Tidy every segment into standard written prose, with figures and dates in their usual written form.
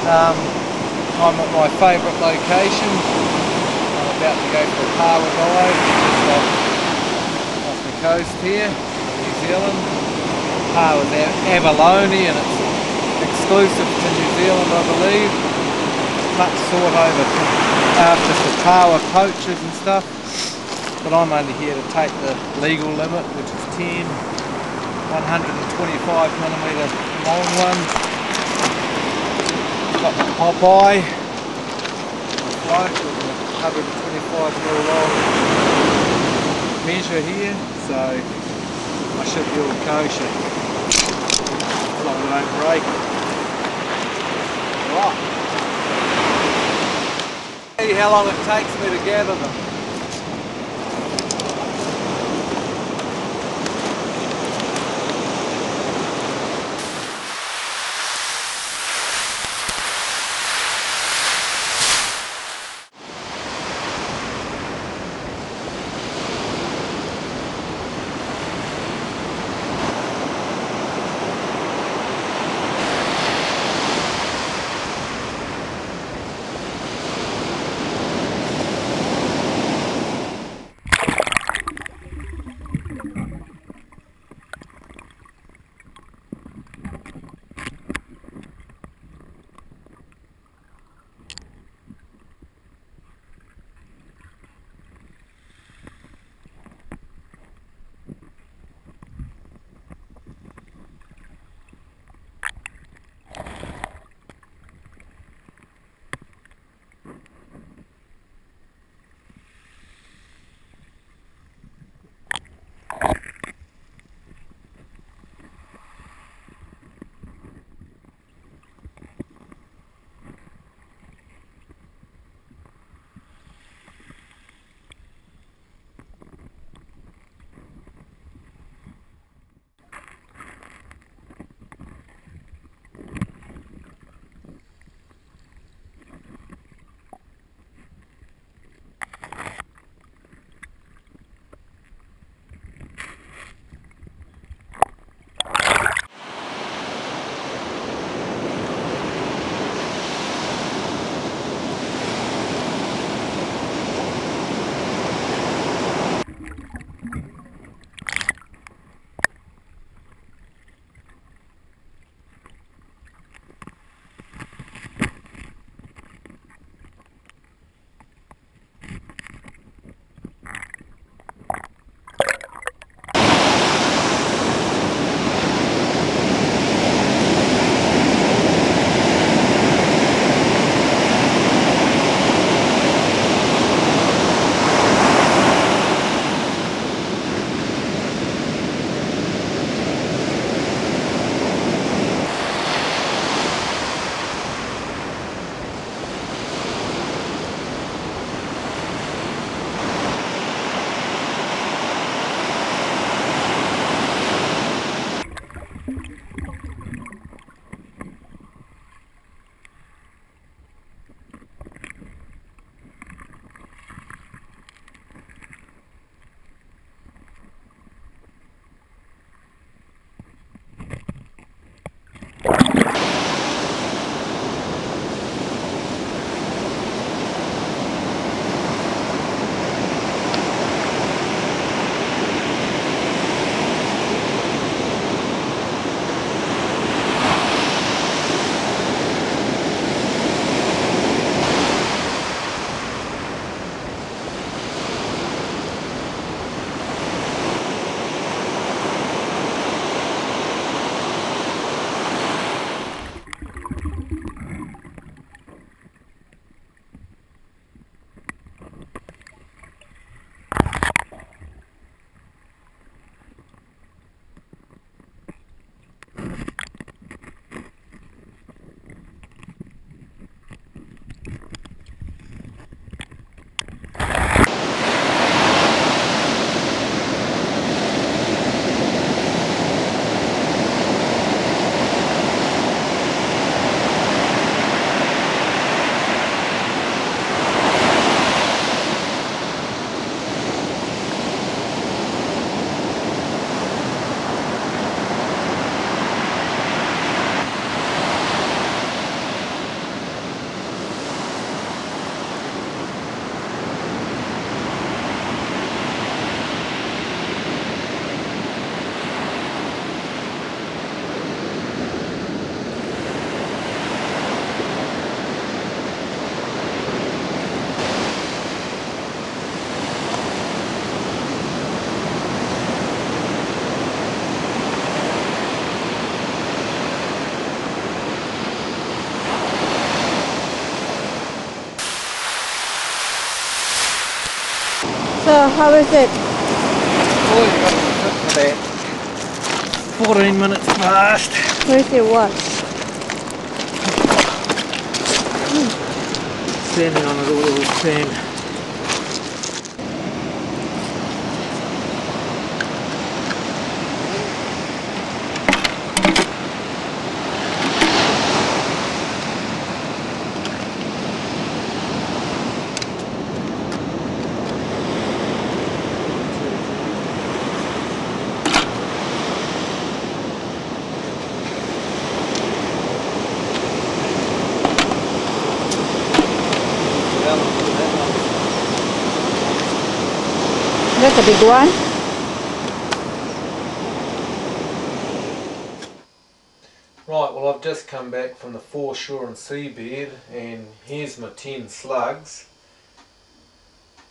I'm at my favourite location. I'm about to go for a Paua dive just off the coast here, New Zealand. Paua's Abalone, and it's exclusive to New Zealand, I believe. Much sought over after for Paua poachers and stuff. But I'm only here to take the legal limit, which is 10 125mm long ones. Got the Paua float with the 125mm long measure here, so I should be all kosher as long as I don't break it. Right. See how long it takes me to gather them. So how is it? Oh, you got to cook for that. 14 minutes past. Where's your watch? Standing on it all sand. That's a big one. Right, well I've just come back from the foreshore and seabed, and here's my 10 slugs.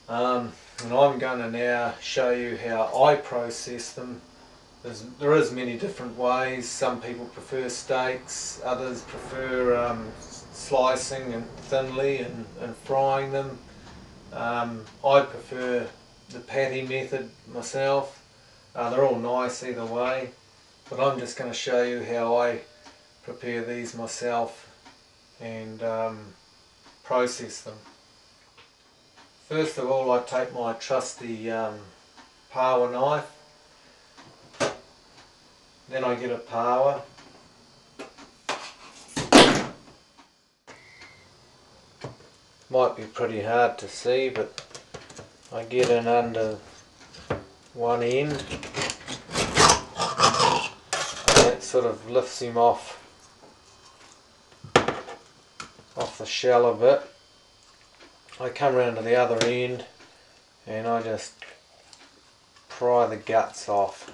And I'm going to now show you how I process them. There is many different ways. Some people prefer steaks, others prefer slicing and thinly and frying them. I prefer the patty method myself. They're all nice either way, but I'm just going to show you how I prepare these myself and process them. First of all, I take my trusty Paua knife, then I get a Paua. Might be pretty hard to see, but I get in under one end, and that sort of lifts him off the shell a bit. I come around to the other end and I just pry the guts off.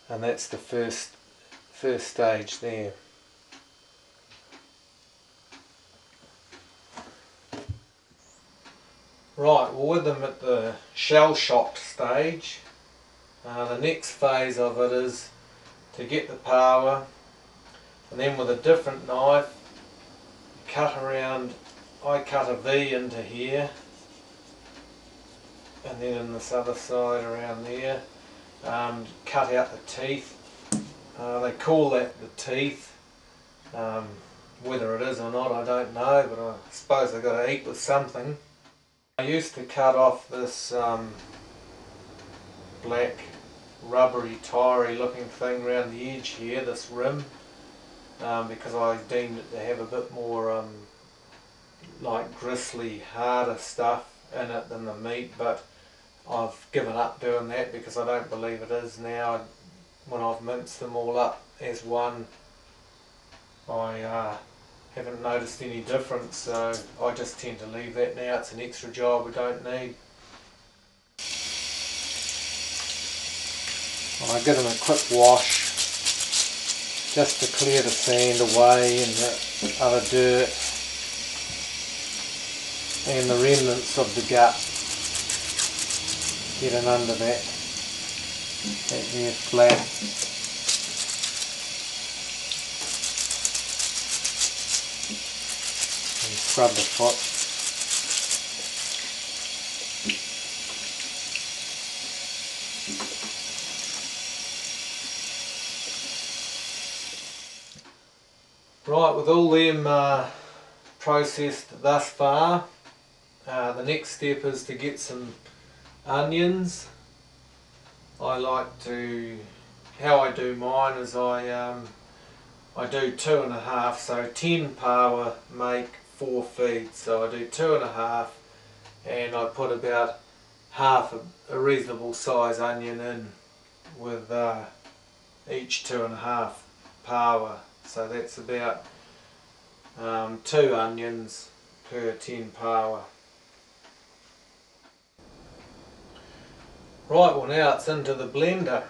And that's the first stage there. Right, well with them at the shell shocked stage, the next phase of it is to get the Paua, and then with a different knife cut around. I cut a V into here, and then in this other side around there, cut out the teeth. They call that the teeth. Whether it is or not I don't know, but I suppose they've got to eat with something. I used to cut off this black rubbery tirey looking thing around the edge here, this rim, because I deemed it to have a bit more like gristly, harder stuff in it than the meat, but I've given up doing that because I don't believe it is now. When I've minced them all up as one, I haven't noticed any difference, so I just tend to leave that now. It's an extra job we don't need. I give them a quick wash just to clear the sand away and the other dirt and the remnants of the gut. Get in under that there flat. And scrub the foot. Right, with all them processed thus far, the next step is to get some onions. How I do mine is I do 2.5, so 10 Paua make 4 feeds, so I do 2.5, and I put about half a reasonable size onion in with each 2.5 Paua, so that's about 2 onions per 10 Paua. Right, well now it's into the blender.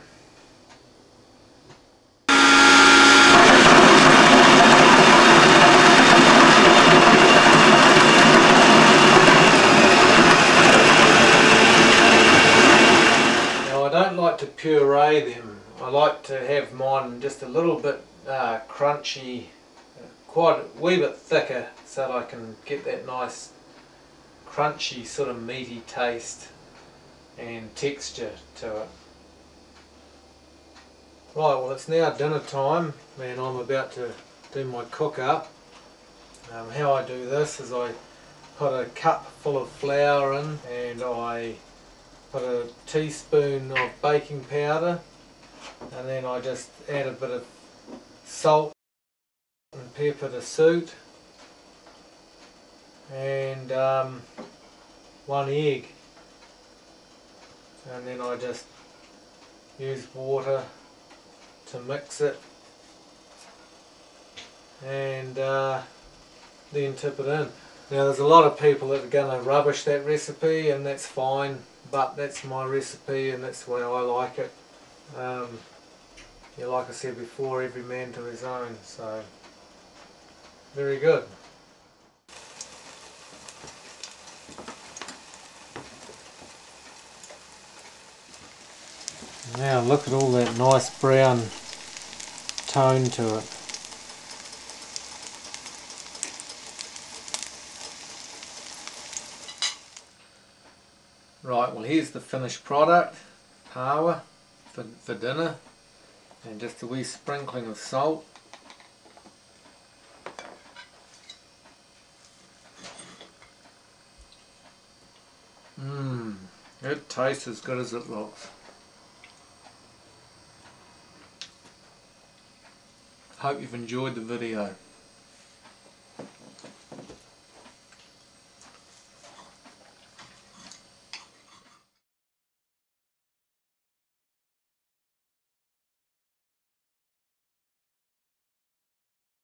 Now I don't like to puree them. I like to have mine just a little bit crunchy, quite a wee bit thicker so that I can get that nice crunchy sort of meaty taste and texture to it. Right, well it's now dinner time and I'm about to do my cook up. How I do this is I put a cup full of flour in and I put a teaspoon of baking powder, and then I just add a bit of salt and pepper to suit, and 1 egg, and then I just use water to mix it, and then tip it in. Now there's a lot of people that are going to rubbish that recipe, and that's fine, but that's my recipe and that's the way I like it. Yeah, like I said before, every man to his own, so very good. Now look at all that nice brown tone to it. Right, well here's the finished product, Paua for dinner, and just a wee sprinkling of salt. It tastes as good as it looks. Hope you've enjoyed the video.